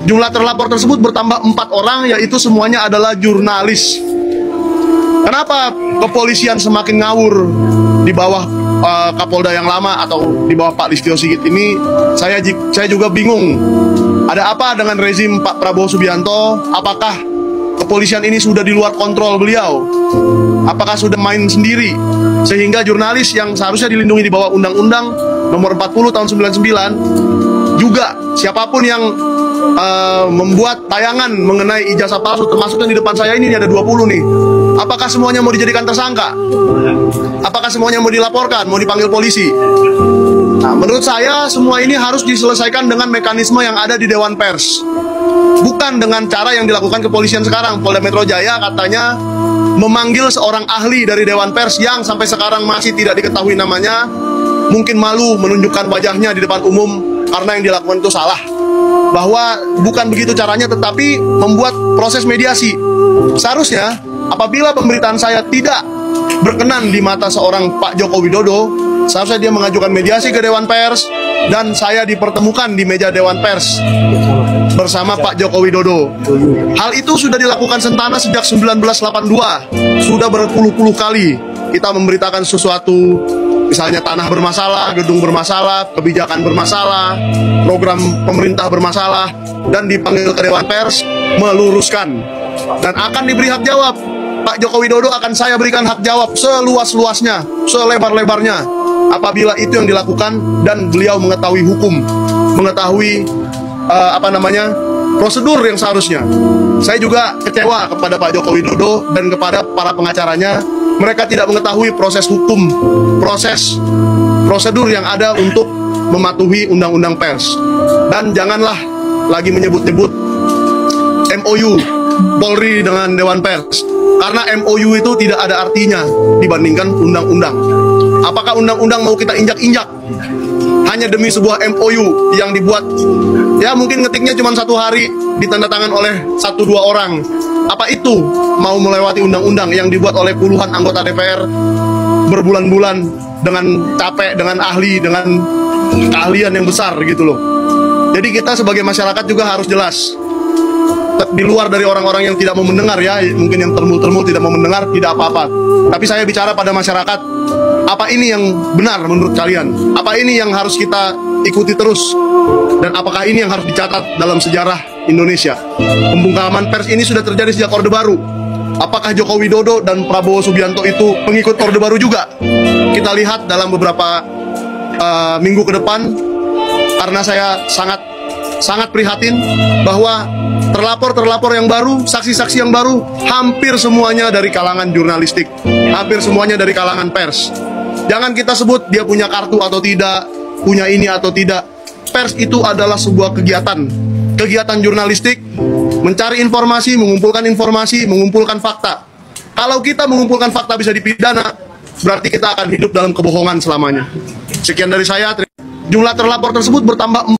Jumlah terlapor tersebut bertambah 4 orang, yaitu semuanya adalah jurnalis. Kenapa kepolisian semakin ngawur di bawah Kapolda yang lama atau di bawah Pak Listio Sigit ini? Saya juga bingung. Ada apa dengan rezim Pak Prabowo Subianto? Apakah kepolisian ini sudah di luar kontrol beliau? Apakah sudah main sendiri? Sehingga jurnalis yang seharusnya dilindungi di bawah Undang-Undang Nomor 40 tahun 99 juga siapapun yang membuat tayangan mengenai ijazah palsu, termasuk yang di depan saya ini ada 20 nih. Apakah semuanya mau dijadikan tersangka? Apakah semuanya mau dilaporkan, mau dipanggil polisi? Nah, menurut saya semua ini harus diselesaikan dengan mekanisme yang ada di Dewan Pers, bukan dengan cara yang dilakukan kepolisian sekarang. Polda Metro Jaya katanya memanggil seorang ahli dari Dewan Pers yang sampai sekarang masih tidak diketahui namanya. Mungkin malu menunjukkan wajahnya di depan umum karena yang dilakukan itu salah. Bahwa bukan begitu caranya, tetapi membuat proses mediasi. Seharusnya apabila pemberitaan saya tidak berkenan di mata seorang Pak Joko Widodo, seharusnya dia mengajukan mediasi ke Dewan Pers dan saya dipertemukan di meja Dewan Pers bersama Pak Joko Widodo. Hal itu sudah dilakukan Sentana sejak 1982. Sudah berpuluh-puluh kali kita memberitakan sesuatu, misalnya tanah bermasalah, gedung bermasalah, kebijakan bermasalah, program pemerintah bermasalah, dan dipanggil ke Dewan Pers meluruskan dan akan diberi hak jawab. Pak Joko Widodo akan saya berikan hak jawab seluas-luasnya, selebar-lebarnya apabila itu yang dilakukan dan beliau mengetahui hukum, mengetahui prosedur yang seharusnya. Saya juga kecewa kepada Pak Joko Widodo dan kepada para pengacaranya. Mereka tidak mengetahui proses hukum, prosedur yang ada untuk mematuhi undang-undang pers. Dan janganlah lagi menyebut-nyebut MOU Polri dengan Dewan Pers, karena MOU itu tidak ada artinya dibandingkan undang-undang. Apakah undang-undang mau kita injak-injak hanya demi sebuah MOU yang dibuat, ya mungkin ngetiknya cuma 1 hari, ditandatangan oleh 1-2 orang. Apa itu mau melewati undang-undang yang dibuat oleh puluhan anggota DPR berbulan-bulan dengan capek, dengan ahli, dengan keahlian yang besar gitu loh. Jadi kita sebagai masyarakat juga harus jelas. Di luar dari orang-orang yang tidak mau mendengar, ya mungkin yang termul-termul tidak mau mendengar, tidak apa-apa. Tapi saya bicara pada masyarakat. Apa ini yang benar menurut kalian? Apa ini yang harus kita ikuti terus? Dan apakah ini yang harus dicatat dalam sejarah Indonesia? Pembungkaman pers ini sudah terjadi sejak Orde Baru. Apakah Joko Widodo dan Prabowo Subianto itu pengikut Orde Baru juga? Kita lihat dalam beberapa minggu ke depan, karena saya sangat prihatin bahwa terlapor yang baru, saksi-saksi yang baru, hampir semuanya dari kalangan jurnalistik, hampir semuanya dari kalangan pers. Jangan kita sebut dia punya kartu atau tidak, punya ini atau tidak. Pers itu adalah sebuah kegiatan jurnalistik, mencari informasi, mengumpulkan fakta. Kalau kita mengumpulkan fakta bisa dipidana, berarti kita akan hidup dalam kebohongan selamanya. Sekian dari saya. Jumlah terlapor tersebut bertambah